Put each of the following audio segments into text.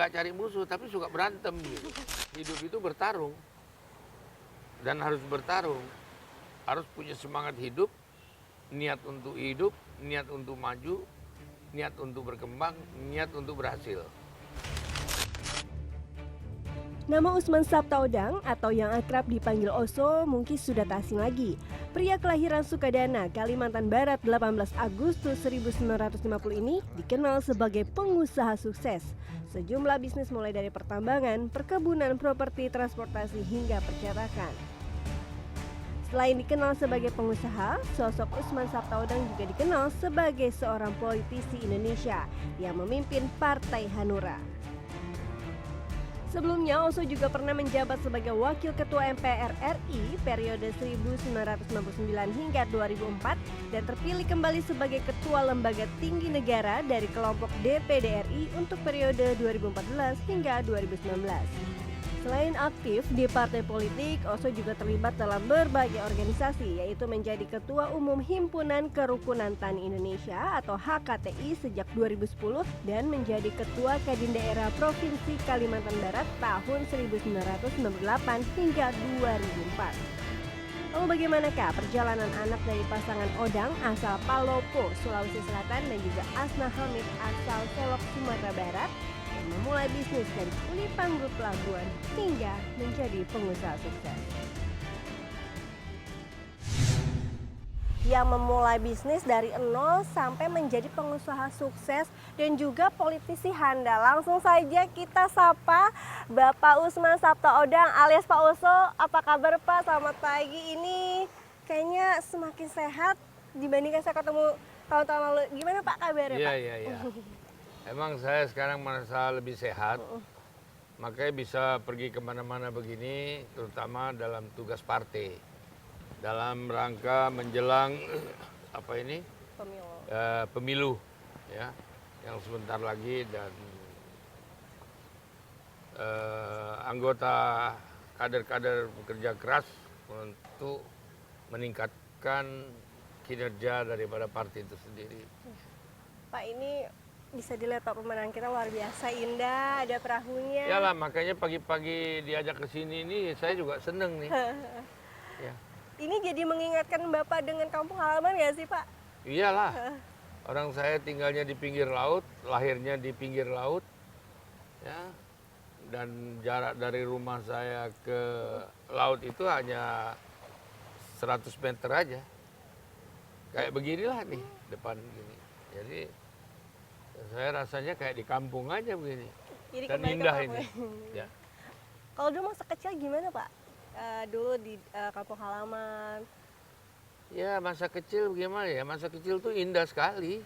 nggak cari musuh, tapi suka berantem gitu. Hidup itu bertarung dan harus bertarung, harus punya semangat hidup, niat untuk hidup, niat untuk maju, niat untuk berkembang, niat untuk berhasil. Nama Usman Sabtaodang atau yang akrab dipanggil Oso mungkin sudah tak asing lagi. Pria kelahiran Sukadana, Kalimantan Barat 18 Agustus 1950 ini dikenal sebagai pengusaha sukses. Sejumlah bisnis mulai dari pertambangan, perkebunan, properti, transportasi hingga percetakan. Selain dikenal sebagai pengusaha, sosok Usman Sabtaodang juga dikenal sebagai seorang politisi Indonesia yang memimpin Partai Hanura. Sebelumnya, Oso juga pernah menjabat sebagai Wakil Ketua MPR RI periode 1999 hingga 2004 dan terpilih kembali sebagai Ketua Lembaga Tinggi Negara dari kelompok DPD RI untuk periode 2014 hingga 2019. Selain aktif di partai politik, Oso juga terlibat dalam berbagai organisasi, yaitu menjadi Ketua Umum Himpunan Kerukunan Tani Indonesia atau HKTI sejak 2010 dan menjadi Ketua Kadin Daerah Provinsi Kalimantan Barat tahun 1998 hingga 2004. Lalu bagaimanakah perjalanan anak dari pasangan Odang asal Palopo, Sulawesi Selatan dan juga Asna Hamid asal Solok, Sumatera Barat yang memulai bisnis dari kuli panggul pelabuhan hingga menjadi pengusaha sukses. Yang memulai bisnis dari nol sampai menjadi pengusaha sukses dan juga politisi handal. Langsung saja kita sapa Bapak Usman Sabtaodang alias Pak Oso. Apa kabar Pak? Selamat pagi. Ini kayaknya semakin sehat dibandingkan saya ketemu tahun-tahun lalu. Gimana Pak kabarnya Pak? Iya. Emang saya sekarang merasa lebih sehat, makanya bisa pergi kemana-mana begini, terutama dalam tugas partai. Dalam rangka menjelang pemilu ya, yang sebentar lagi dan anggota kader-kader bekerja keras untuk meningkatkan kinerja daripada partai itu sendiri. Pak, ini bisa dilihat Pak, pemandangan kita luar biasa indah, ada perahunya. Iyalah, makanya pagi-pagi diajak ke sini ini saya juga seneng nih. Ya. Ini jadi mengingatkan Bapak dengan kampung halaman nggak sih Pak? Iyalah, orang saya tinggalnya di pinggir laut, lahirnya di pinggir laut, ya, dan jarak dari rumah saya ke laut itu hanya 100 meter aja. Kayak beginilah nih, depan gini. Jadi saya rasanya kayak di kampung aja begini. Jadi Dan kembali ke indah kampung. ini. Ya. Kalau dulu masa kecil gimana Pak? Dulu di kampung halaman. Ya masa kecil gimana ya, masa kecil tuh indah sekali.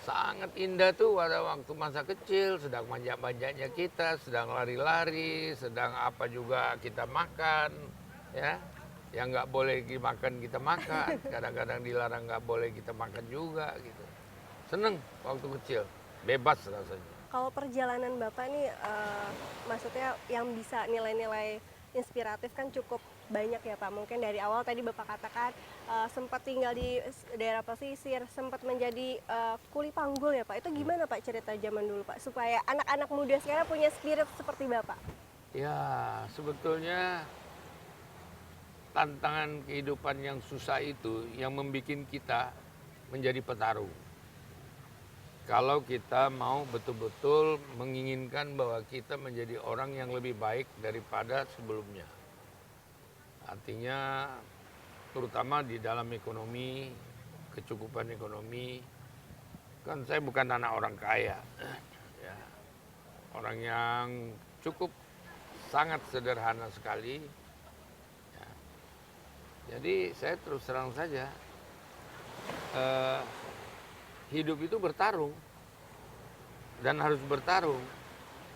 Sangat indah tuh pada waktu masa kecil, sedang manja-manjanya kita, sedang lari-lari, sedang apa juga kita makan, ya. Yang nggak boleh dimakan kita makan, kadang-kadang dilarang nggak boleh kita makan juga gitu. Seneng waktu kecil, bebas rasanya. Kalau perjalanan Bapak nih, maksudnya yang bisa nilai-nilai inspiratif kan cukup banyak ya Pak. Mungkin dari awal tadi Bapak katakan sempat tinggal di daerah pesisir, sempat menjadi kuli panggul ya Pak. Itu gimana Pak cerita zaman dulu Pak? Supaya anak-anak muda sekarang punya spirit seperti Bapak. Ya sebetulnya tantangan kehidupan yang susah itu yang membuat kita menjadi petarung. Kalau kita mau betul-betul menginginkan bahwa kita menjadi orang yang lebih baik daripada sebelumnya. Artinya terutama di dalam ekonomi, kecukupan ekonomi. Kan saya bukan anak orang kaya. Ya, orang yang cukup sangat sederhana sekali. Ya. Jadi saya terus terang saja, hidup itu bertarung dan harus bertarung,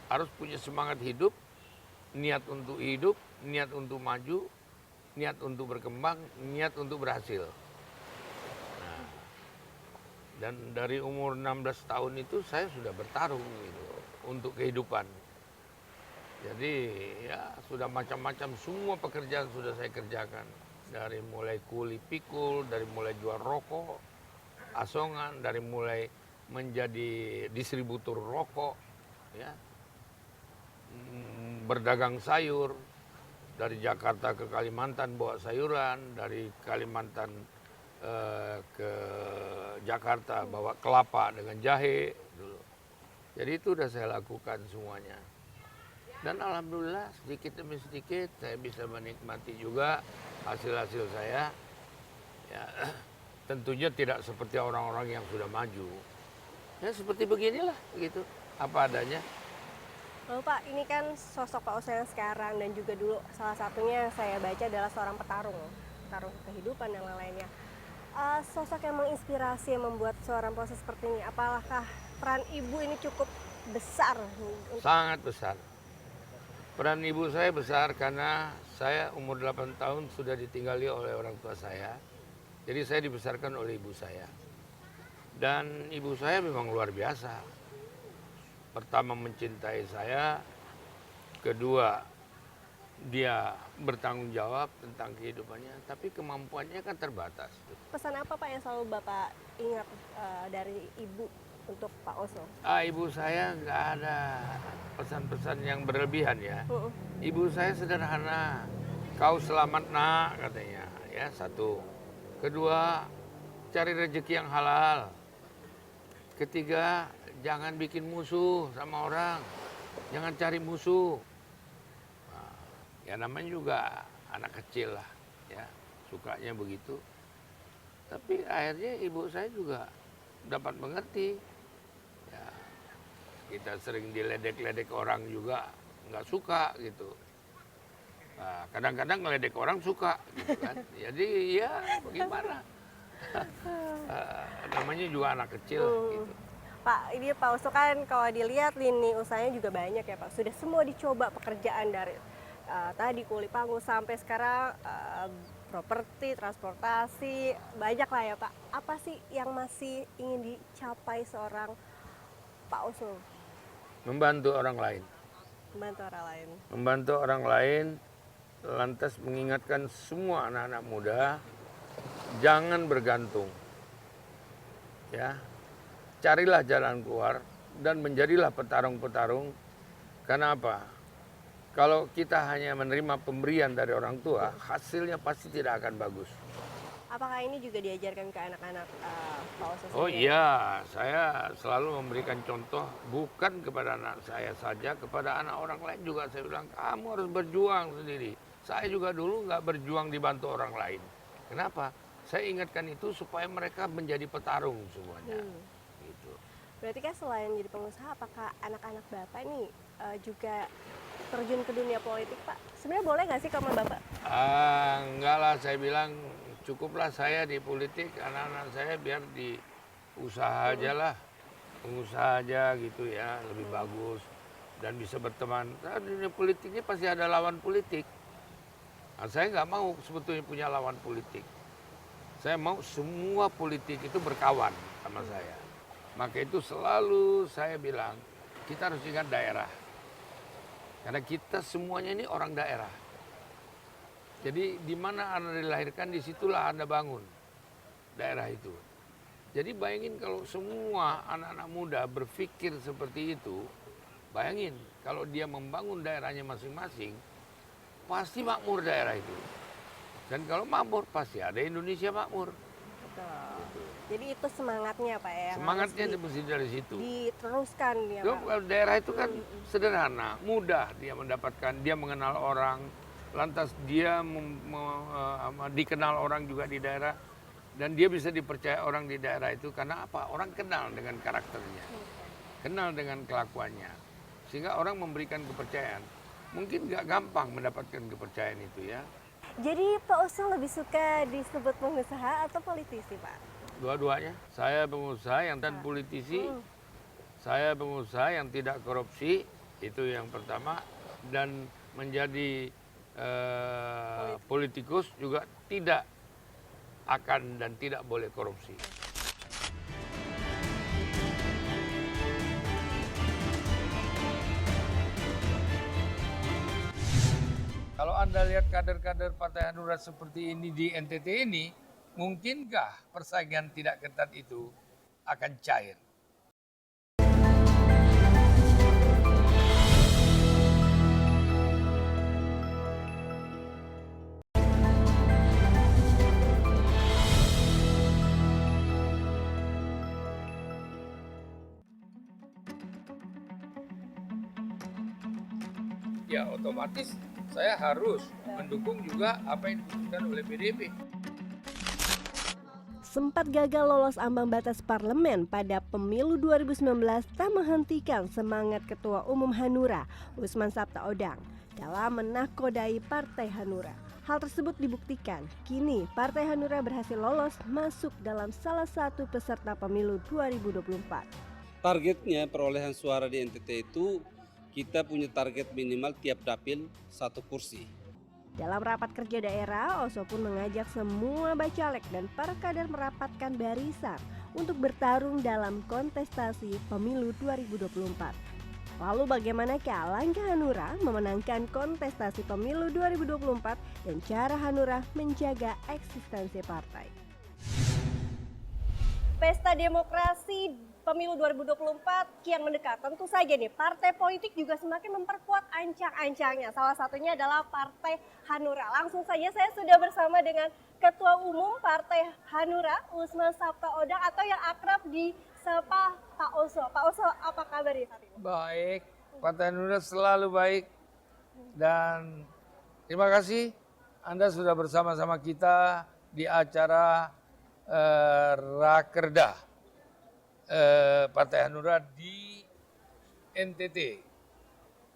harus punya semangat hidup, niat untuk hidup, niat untuk maju, niat untuk berkembang, niat untuk berhasil. Nah, dan dari umur 16 tahun itu saya sudah bertarung gitu, untuk kehidupan. Jadi ya sudah macam-macam, semua pekerjaan sudah saya kerjakan. Dari mulai kuli pikul, dari mulai jual rokok, asongan, dari mulai menjadi distributor rokok, ya. Berdagang sayur, dari Jakarta ke Kalimantan bawa sayuran, dari Kalimantan ke Jakarta bawa kelapa dengan jahe dulu. Jadi itu udah saya lakukan semuanya. Dan alhamdulillah sedikit demi sedikit saya bisa menikmati juga hasil-hasil saya. Ya, tentunya tidak seperti orang-orang yang sudah maju. Ya seperti beginilah gitu, apa adanya. Lalu Pak, ini kan sosok Pak Oso yang sekarang dan juga dulu salah satunya yang saya baca adalah seorang petarung kehidupan dan lain-lainnya. Sosok yang menginspirasi yang membuat seorang Pak Oso seperti ini, apakah peran ibu ini cukup besar? Sangat besar. Peran ibu saya besar karena saya umur 8 tahun sudah ditinggali oleh orang tua saya. Jadi saya dibesarkan oleh ibu saya. Dan ibu saya memang luar biasa. Pertama mencintai saya, kedua dia bertanggung jawab tentang kehidupannya, tapi kemampuannya kan terbatas. Pesan apa Pak yang selalu Bapak ingat dari ibu untuk Pak Oso? Ibu saya nggak ada pesan-pesan yang berlebihan ya. Ibu saya sederhana, kau selamat nak katanya, ya satu. Kedua, cari rezeki yang halal. Ketiga, jangan bikin musuh sama orang, jangan cari musuh. Nah, ya namanya juga anak kecil lah, ya sukanya begitu. Tapi akhirnya ibu saya juga dapat mengerti. Ya, kita sering diledek-ledek orang juga nggak suka gitu. Nah, kadang-kadang ngeledek orang suka, gitu kan. Jadi ya bagaimana? Namanya juga anak kecil gitu. Pak, ini Pak Oso kan kalau dilihat lini usahanya juga banyak ya Pak. Sudah semua dicoba pekerjaan dari tadi kuli panggung sampai sekarang properti, transportasi, banyak lah ya Pak. Apa sih yang masih ingin dicapai seorang Pak Oso? Membantu orang lain. Membantu orang lain. Membantu orang lain, lantas mengingatkan semua anak-anak muda, jangan bergantung. Ya, carilah jalan keluar dan menjadilah petarung-petarung. Karena apa? Kalau kita hanya menerima pemberian dari orang tua, hasilnya pasti tidak akan bagus. Apakah ini juga diajarkan ke anak-anak Pak Oso? Oh iya, saya selalu memberikan contoh bukan kepada anak saya saja, kepada anak orang lain juga saya bilang, kamu harus berjuang sendiri. Saya juga dulu nggak berjuang dibantu orang lain. Kenapa? Saya ingatkan itu supaya mereka menjadi petarung semuanya. Gitu. Berarti kan selain jadi pengusaha, apakah anak-anak Bapak ini juga terjun ke dunia politik Pak? Sebenarnya boleh nggak sih kalau sama Bapak? Enggak lah, saya bilang cukuplah saya di politik, anak-anak saya biar di usaha aja lah. Pengusaha aja gitu ya, lebih bagus. Dan bisa berteman. Nah, dunia politik ini pasti ada lawan politik. Nah, saya nggak mau sebetulnya punya lawan politik. Saya mau semua politik itu berkawan sama saya. Maka itu selalu saya bilang, kita harus ingat daerah. Karena kita semuanya ini orang daerah. Jadi di mana Anda dilahirkan, disitulah Anda bangun daerah itu. Jadi bayangin kalau semua anak-anak muda berpikir seperti itu, bayangin kalau dia membangun daerahnya masing-masing, pasti makmur daerah itu. Dan kalau makmur, pasti ada Indonesia makmur. Betul. Jadi itu semangatnya Pak ya? Semangatnya mesti dari situ. Diteruskan ya Pak? Kalau daerah itu kan sederhana, mudah dia mendapatkan, dia mengenal orang, lantas dia dikenal orang juga di daerah, dan dia bisa dipercaya orang di daerah itu karena apa? Orang kenal dengan karakternya, kenal dengan kelakuannya, sehingga orang memberikan kepercayaan. Mungkin nggak gampang mendapatkan kepercayaan itu ya. Jadi Pak Oso lebih suka disebut pengusaha atau politisi Pak? Dua-duanya. Saya pengusaha yang dan politisi. Saya pengusaha yang tidak korupsi, itu yang pertama. Dan menjadi politikus juga tidak akan dan tidak boleh korupsi. Kalau Anda lihat kader-kader Partai Hanura seperti ini di NTT ini, mungkinkah persaingan tidak ketat itu akan cair? ya otomatis saya harus mendukung juga apa yang diputuskan oleh PDIP. Sempat gagal lolos ambang batas parlemen pada pemilu 2019 tak menghentikan semangat Ketua Umum Hanura, Usman Sabtaodang, dalam menakodai Partai Hanura. Hal tersebut dibuktikan, kini Partai Hanura berhasil lolos masuk dalam salah satu peserta pemilu 2024. Targetnya perolehan suara di NTT itu kita punya target minimal tiap dapil 1 kursi. Dalam rapat kerja daerah, Oso pun mengajak semua bacalek dan para kader merapatkan barisan untuk bertarung dalam kontestasi pemilu 2024. Lalu bagaimanakah langkah Hanura memenangkan kontestasi pemilu 2024 dan cara Hanura menjaga eksistensi partai? Pesta demokrasi pemilu 2024 kian mendekat. Tentu saja nih, partai politik juga semakin memperkuat ancang-ancangnya. Salah satunya adalah Partai Hanura. Langsung saja saya sudah bersama dengan Ketua Umum Partai Hanura, Usman Sabtaodang, atau yang akrab disapa Pak Oso. Pak Oso, apa kabar saat ini? Baik, Partai Hanura selalu baik dan terima kasih Anda sudah bersama-sama kita di acara Rakerda Partai Hanura di NTT,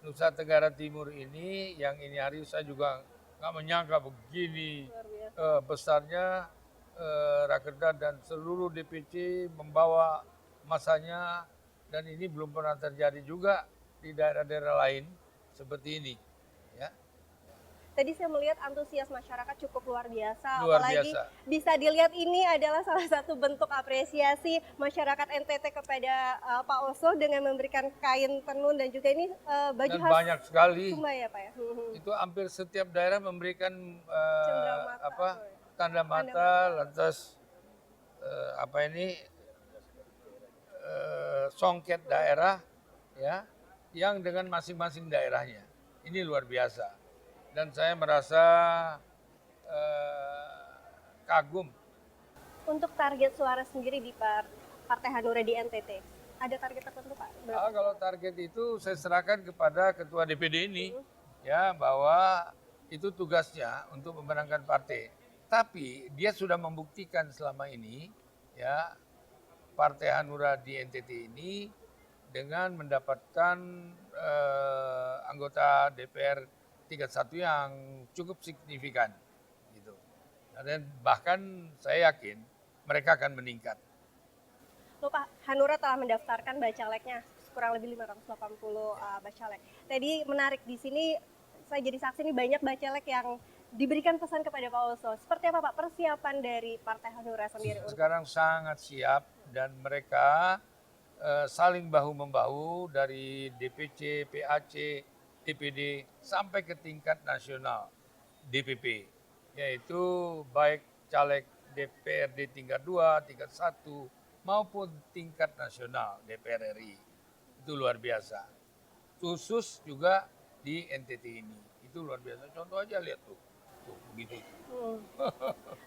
Nusa Tenggara Timur ini, yang ini hari saya juga nggak menyangka begini besarnya Rakerda dan seluruh DPC membawa masanya, dan ini belum pernah terjadi juga di daerah-daerah lain seperti ini. Ya. Tadi saya melihat antusias masyarakat cukup luar biasa, Luar apalagi biasa. bisa dilihat ini adalah salah satu bentuk apresiasi masyarakat NTT kepada Pak Oso dengan memberikan kain tenun dan juga ini baju Dan khas banyak sekali. Sumba ya Pak ya. Itu hampir setiap daerah memberikan Cenderamata. tanda mata, lantas songket daerah, ya, yang dengan masing-masing daerahnya. Ini luar biasa. Dan saya merasa kagum. Untuk target suara sendiri di Partai Hanura di NTT, ada target tertentu Pak? Kalau target itu saya serahkan kepada Ketua DPD ini, ya, bahwa itu tugasnya untuk memenangkan partai. Tapi dia sudah membuktikan selama ini, ya, Partai Hanura di NTT ini dengan mendapatkan anggota DPR tingkat 1 yang cukup signifikan, gitu. Dan bahkan saya yakin mereka akan meningkat. Loh Pak, Hanura telah mendaftarkan bacaleknya kurang lebih 580 bacalek. Tadi menarik di sini, saya jadi saksi nih, banyak bacalek yang diberikan pesan kepada Pak Oso. Seperti apa Pak persiapan dari Partai Hanura sendiri? Sekarang sangat siap dan mereka saling bahu-membahu dari DPC, PAC, DPD sampai ke tingkat nasional DPP, yaitu baik caleg DPRD tingkat 2, tingkat 1 maupun tingkat nasional DPR RI. Itu luar biasa. Khusus juga di NTT ini. Itu luar biasa. Contoh aja lihat tuh. Tuh begitu.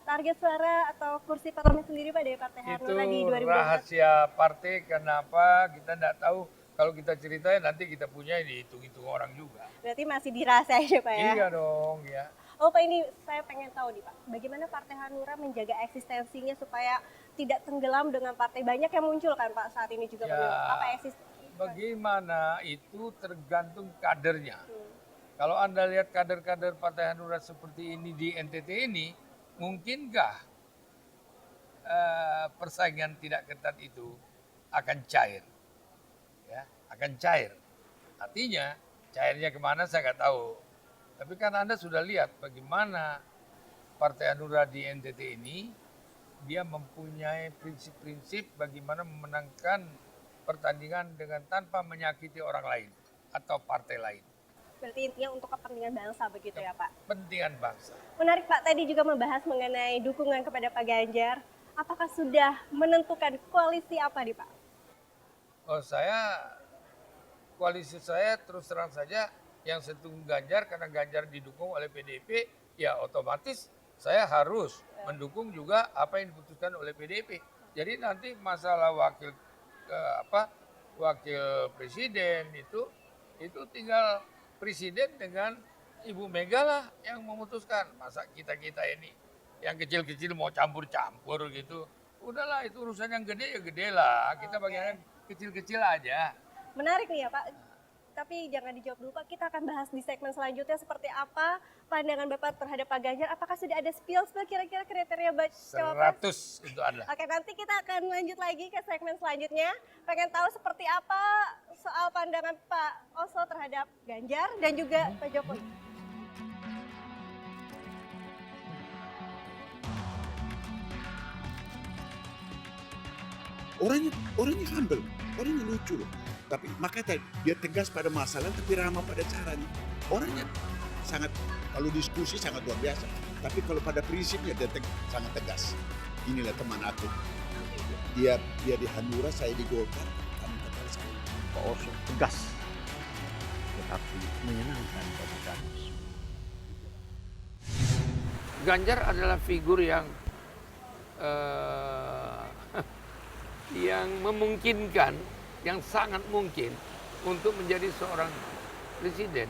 Target suara atau kursi parlemen sendiri Pak dari Partai Hanura di 2024? Itu rahasia partai. Kenapa kita tidak tahu? Kalau kita ceritain nanti kita punya dihitung-hitung orang juga. Berarti masih dirahasiain Pak ya? Iya dong, ya. Oh Pak, ini saya pengen tahu nih Pak, bagaimana Partai Hanura menjaga eksistensinya supaya tidak tenggelam dengan partai banyak yang muncul kan Pak saat ini juga. Ya, apa bagaimana itu tergantung kadernya. Kalau Anda lihat kader-kader Partai Hanura seperti ini di NTT ini, mungkinkah persaingan tidak ketat itu akan cair? Ya, akan cair. Artinya cairnya kemana saya nggak tahu. Tapi kan Anda sudah lihat bagaimana Partai Hanura di NTT ini, dia mempunyai prinsip-prinsip bagaimana memenangkan pertandingan dengan tanpa menyakiti orang lain atau partai lain. Berarti intinya untuk kepentingan bangsa begitu ya Pak? Kepentingan bangsa. Menarik Pak, tadi juga membahas mengenai dukungan kepada Pak Ganjar. Apakah sudah menentukan koalisi apa nih Pak? Oh, koalisi saya terus terang saja yang setunggu Ganjar, karena Ganjar didukung oleh PDIP, ya otomatis saya harus mendukung juga apa yang diputuskan oleh PDIP. Jadi nanti masalah wakil presiden itu tinggal presiden dengan Ibu Mega lah yang memutuskan. Masa kita-kita ini yang kecil-kecil mau campur-campur gitu. Udahlah itu urusan yang gede ya gede lah. Kita bagiannya kecil-kecil aja. Menarik nih ya Pak. Tapi jangan dijawab dulu Pak. Kita akan bahas di segmen selanjutnya seperti apa pandangan Bapak terhadap Pak Ganjar. Apakah sudah ada spill kira-kira kriteria cawapres? 100 itu ada. Oke, nanti kita akan lanjut lagi ke segmen selanjutnya. Pengen tahu seperti apa soal pandangan Pak Oso terhadap Ganjar dan juga Pak Jokowi. Orangnya humble, orangnya lucu loh. Tapi makanya dia tegas pada masalah tapi ramah pada caranya. Orangnya sangat, kalau diskusi sangat luar biasa. Tapi kalau pada prinsipnya dia sangat tegas. Inilah teman aku. Dia di Hanura, saya di Golkar, kami kenal saya. Pak Oso tegas, tetapi menyenangkan bagi kami. Ganjar adalah figur yang yang memungkinkan, yang sangat mungkin untuk menjadi seorang presiden.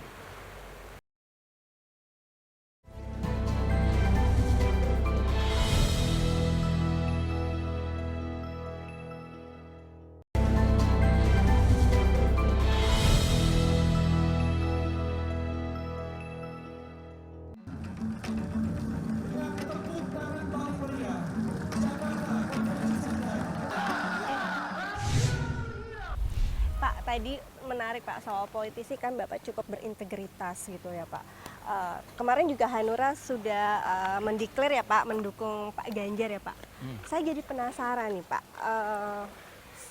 Pak, tadi menarik Pak soal politisi kan Bapak cukup berintegritas gitu ya Pak. Kemarin juga Hanura sudah mendeklar ya Pak mendukung Pak Ganjar ya Pak. Saya jadi penasaran nih Pak,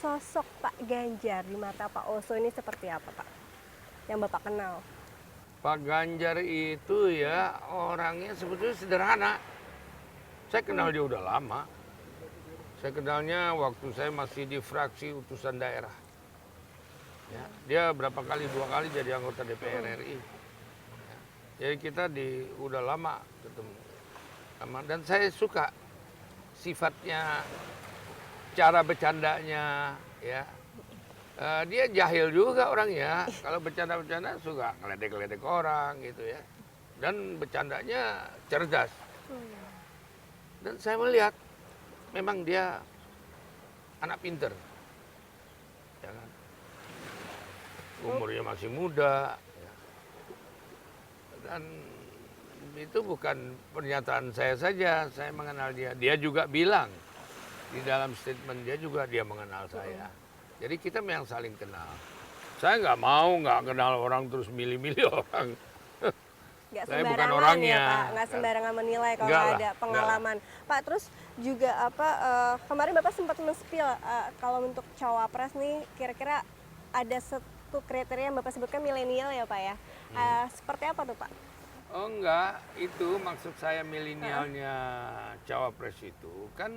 sosok Pak Ganjar di mata Pak Oso ini seperti apa Pak? Yang Bapak kenal? Pak Ganjar itu ya orangnya sebetulnya sederhana. Saya kenal dia udah lama. Saya kenalnya waktu saya masih di fraksi utusan daerah. Ya, dia berapa kali, 2 kali jadi anggota DPR RI. Ya, jadi kita udah lama ketemu. Dan saya suka sifatnya, cara bercandanya, ya. Dia jahil juga orangnya. Kalau bercanda-bercanda suka ngeledek-ledek orang gitu ya. Dan bercandanya cerdas. Dan saya melihat memang dia anak pinter. Ya kan? Umurnya masih muda. Ya. Dan itu bukan pernyataan saya saja. Saya mengenal dia. Dia juga bilang di dalam statement dia mengenal saya. Jadi kita memang saling kenal. Saya nggak kenal orang terus milih-milih orang. Nggak Saya bukan sembarangan orangnya. ya Pak, nggak sembarangan menilai kalau Enggak lah, ada pengalaman. Pak, terus juga kemarin Bapak sempat men-spill kalau untuk cawapres nih kira-kira ada satu kriteria yang Bapak sebutkan milenial ya Pak ya. Seperti apa tuh Pak? Oh enggak, itu maksud saya milenialnya cawapres itu kan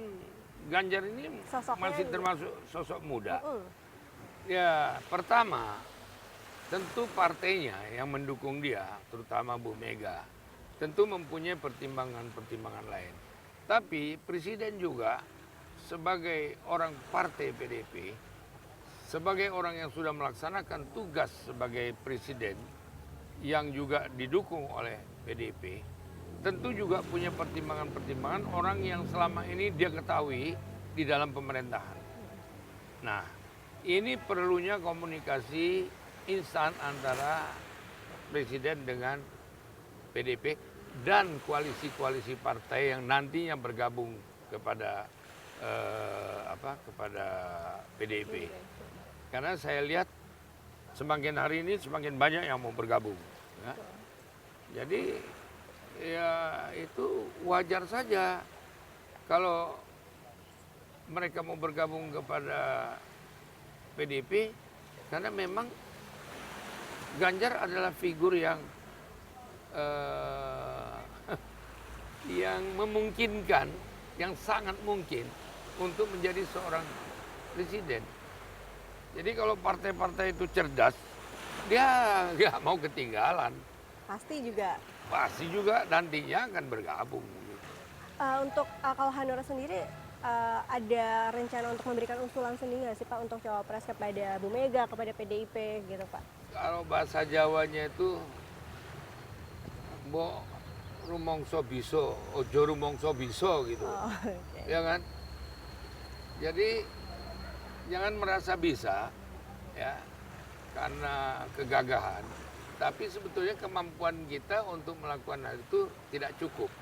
Ganjar ini Sosoknya masih juga. termasuk sosok muda. Ya pertama tentu partainya yang mendukung dia, terutama Bu Mega, tentu mempunyai pertimbangan-pertimbangan lain. Tapi Presiden juga sebagai orang partai PDIP, sebagai orang yang sudah melaksanakan tugas sebagai Presiden yang juga didukung oleh PDIP, tentu juga punya pertimbangan-pertimbangan orang yang selama ini dia ketahui di dalam pemerintahan. Nah, ini perlunya komunikasi instan antara Presiden dengan PDIP dan koalisi-koalisi partai yang nantinya bergabung kepada kepada PDIP. Karena saya lihat semakin hari ini semakin banyak yang mau bergabung. Ya. Jadi ya itu wajar saja kalau mereka mau bergabung kepada PDIP karena memang Ganjar adalah figur yang yang memungkinkan, yang sangat mungkin untuk menjadi seorang presiden. Jadi kalau partai-partai itu cerdas, dia nggak mau ketinggalan. Pasti juga Nantinya akan bergabung. untuk kalau Hanura sendiri ada rencana untuk memberikan usulan sendiri nggak sih Pak untuk cawapres kepada Bu Mega, kepada PDIP gitu Pak? Kalau bahasa Jawanya itu mbok rumongso biso, ojo rumongso biso gitu. Oh, oke. Ya kan? Jadi jangan merasa bisa ya karena kegagahan, tapi sebetulnya kemampuan kita untuk melakukan hal itu tidak cukup.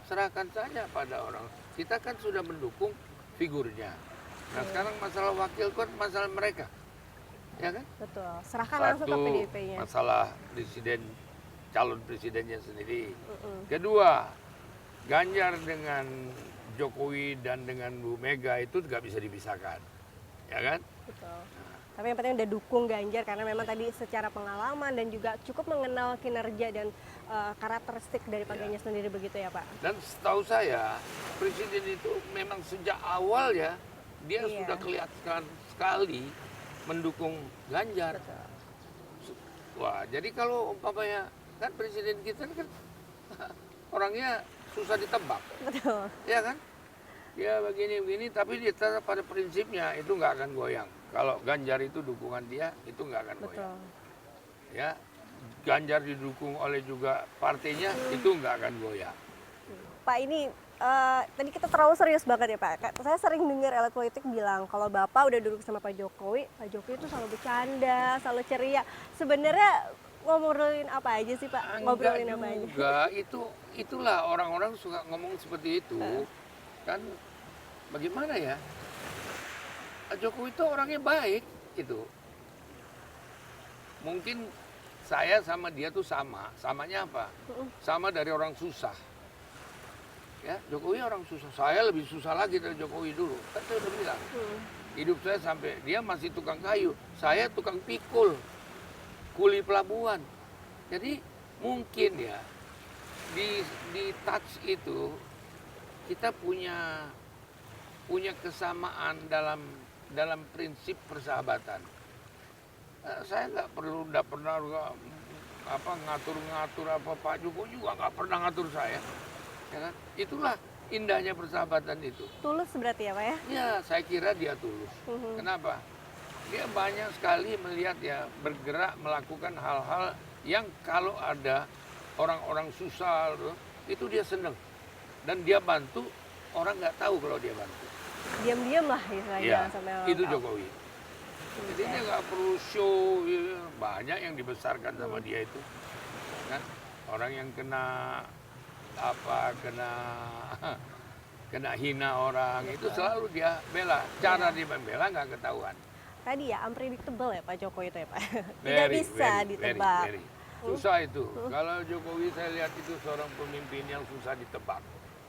Serahkan saja pada orang. Kita kan sudah mendukung figurnya. Nah sekarang masalah wakil kan masalah mereka, ya kan? Betul. Serahkan langsung ke Satu PDIP-nya. masalah presiden, calon presidennya sendiri. Kedua, Ganjar dengan Jokowi dan dengan Bu Mega itu nggak bisa dipisahkan, ya kan? Betul. Tapi yang penting udah dukung Ganjar karena memang tadi secara pengalaman dan juga cukup mengenal kinerja dan karakteristik dari Pak Ganjar sendiri begitu ya Pak? Dan setahu saya presiden itu memang sejak awal ya dia Iya. sudah kelihatan sekali mendukung Ganjar. Betul. Wah, jadi kalau umpamanya kan presiden kita kan orangnya susah ditebak, Betul. ya kan? Ya begini-begini, tapi dia tetap pada prinsipnya itu nggak akan goyang. Kalau Ganjar itu dukungan dia, itu nggak akan goyang. Betul. Ya, Ganjar didukung oleh juga partainya, itu nggak akan goyang. Pak ini tadi kita terlalu serius banget ya Pak. Saya sering dengar elit politik bilang kalau Bapak udah duduk sama Pak Jokowi itu selalu bercanda, selalu ceria. Sebenarnya ngobrolin apa aja sih Pak? Ngobrolin apa aja? Enggak, itulah orang-orang suka ngomong seperti itu. Kan bagaimana ya? Pak Jokowi itu orangnya baik gitu. Mungkin saya sama dia tuh sama. Samanya apa? Sama dari orang susah. Ya, Jokowi orang susah. Saya lebih susah lagi dari Jokowi dulu. Kan saya udah bilang. Hidup saya sampai dia masih tukang kayu. Saya tukang pikul. Kuli pelabuhan. Jadi mungkin ya di touch itu kita punya kesamaan dalam prinsip persahabatan. Saya nggak pernah ngatur apa Pak Jokowi juga nggak pernah ngatur saya, ya kan? Itulah indahnya persahabatan itu. Tulus berarti ya Pak ya? Ya saya kira dia tulus. Kenapa? Dia banyak sekali melihat ya bergerak melakukan hal-hal yang kalau ada orang-orang susah itu dia seneng dan dia bantu orang nggak tahu kalau dia bantu. Diam-diam lah istilahnya Ya, sampai orang itu tahu. Jokowi. Jadi dia nggak perlu show, ya. Banyak yang dibesarkan sama dia itu, kan? Orang yang kena kena hina orang itu selalu dia bela. Cara dia membela nggak ketahuan. Tadi ya unpredictable ya Pak Jokowi itu ya Pak. Tidak Very, bisa very, ditebak. very. Susah itu. Kalau Jokowi saya lihat itu seorang pemimpin yang susah ditebak.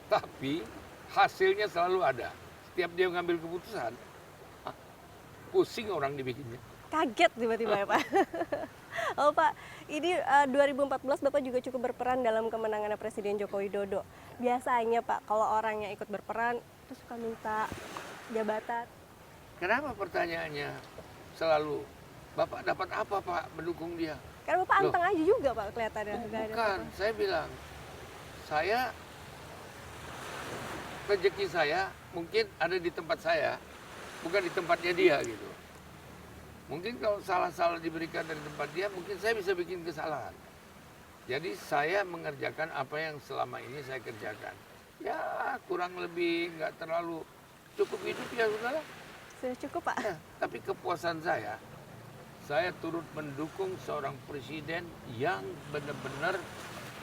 Tapi hasilnya selalu ada. Setiap dia mengambil keputusan, pusing orang dibikinnya. Kaget tiba-tiba ya Pak. Oh Pak, ini 2014 Bapak juga cukup berperan dalam kemenangan Presiden Joko Widodo. Biasanya Pak, kalau orang yang ikut berperan itu suka minta jabatan. Kenapa pertanyaannya selalu, Bapak dapat apa Pak mendukung dia? Karena Bapak Loh. anteng aja juga Pak kelihatannya. Nggak ada Bukan, apa-apa. saya bilang, rezeki saya mungkin ada di tempat saya, bukan di tempatnya dia gitu. Mungkin kalau salah-salah diberikan dari tempat dia, mungkin saya bisa bikin kesalahan. Jadi saya mengerjakan apa yang selama ini saya kerjakan. Ya kurang lebih nggak terlalu cukup hidup ya sudahlah. Sudah cukup Pak. Ya, tapi kepuasan saya turut mendukung seorang presiden yang benar-benar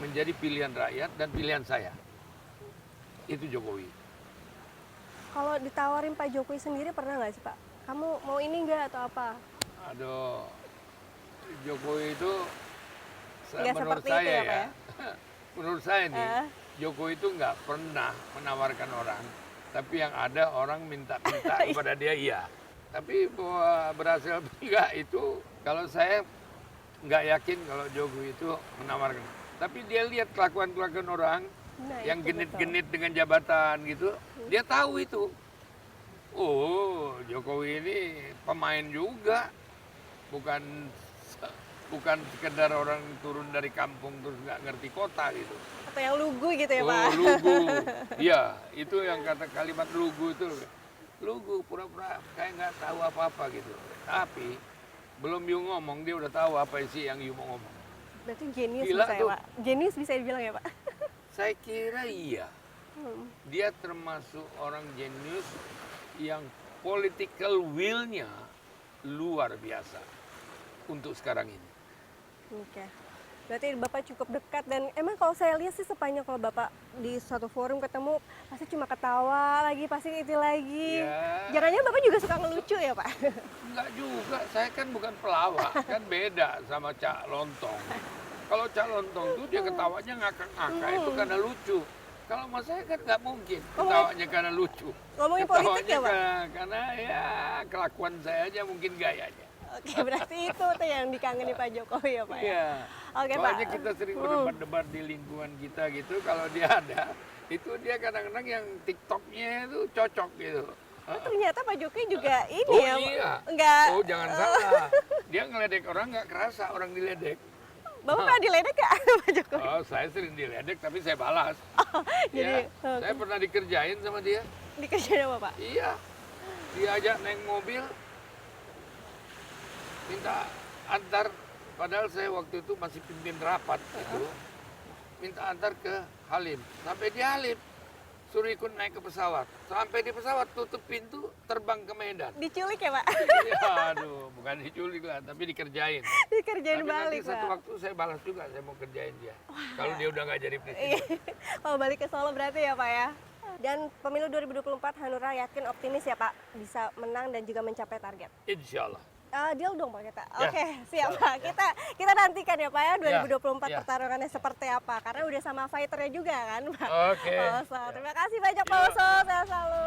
menjadi pilihan rakyat dan pilihan saya. Itu Jokowi. Kalau ditawarin Pak Jokowi sendiri pernah nggak sih Pak? Kamu mau ini nggak atau apa? Aduh, Jokowi itu Nggak menurut seperti saya itu ya, Pak ya? menurut saya nih, Jokowi itu nggak pernah menawarkan orang, tapi yang ada orang minta-minta kepada dia iya. Tapi bahwa berhasil enggak itu, kalau saya nggak yakin kalau Jokowi itu menawarkan. Tapi dia lihat kelakuan-kelakuan orang Nah, yang itu genit-genit dengan jabatan gitu, dia tahu itu. Oh, Jokowi ini pemain juga, bukan bukan sekedar orang turun dari kampung terus nggak ngerti kota gitu. Atau yang lugu gitu ya, Oh, Pak? lugu. Iya, itu yang kata kalimat lugu itu. Lugu, pura-pura kayak nggak tahu apa-apa gitu. Tapi belum you ngomong, dia udah tahu apa sih yang you mau ngomong. Berarti jenius Gila bisa ya, tuh. Pak? Jenius bisa dibilang ya, Pak? Saya kira iya. Hmm. Dia termasuk orang jenius yang political will-nya luar biasa untuk sekarang ini. Oke. Berarti Bapak cukup dekat dan emang kalau saya lihat sih sepanjang kalau Bapak di suatu forum ketemu pasti cuma ketawa lagi, pasti itu lagi. Ya. Jangan-jangan Bapak juga suka ngelucu ya, Pak? Enggak juga, saya kan bukan pelawak, kan beda sama Cak Lontong. Kalau Cak Lontong tuh dia ketawanya ngakak-ngakak, itu karena lucu. Kalau sama saya kan nggak mungkin ketawanya karena lucu. Ngomongin politik ya, Pak? Karena ya kelakuan saya aja mungkin gayanya. Oke, berarti itu tuh yang dikangeni Pak Jokowi ya, Pak? Ya? Iya. Oke, Pak. Soalnya kita sering berdebat-debat di lingkungan kita gitu, kalau dia ada, itu dia kadang-kadang yang TikToknya itu cocok gitu. Oh, ternyata Pak Jokowi juga ini Oh ya, iya. enggak. Oh jangan salah. Dia ngeledek orang nggak kerasa orang diledek. Bapak pernah diledek nggak Pak Jokowi? Oh saya sering diledek tapi saya balas. Jadi Ya, saya pernah dikerjain sama dia. dikerjain apa, Pak? Iya. Diajak naik mobil, minta antar. Padahal saya waktu itu masih pimpin rapat gitu. Minta antar ke Halim. Sampai di Halim, suruh ikut naik ke pesawat. Sampai di pesawat tutup pintu, terbang ke Medan. Diculik ya, Pak? Ya, aduh, bukan diculik lah, tapi dikerjain. Dikerjain Tapi balik, nanti satu Pak. waktu saya balas juga, saya mau kerjain dia. Kalau dia udah nggak jadi presiden. Iya. Kalau balik ke Solo berarti ya, Pak ya? Dan pemilu 2024 Hanura yakin optimis ya, Pak, bisa menang dan juga mencapai target. Insya Allah. Deal dong, Pak, kita. Ya, Oke, siap, insya Pak. Allah, Kita nantikan ya, Pak ya 2024 ya. pertarungannya seperti apa. Karena udah sama fighternya juga kan, Pak. Oke. Pak Oso. Terima kasih banyak Pak Ya. Oso. Sehat selalu.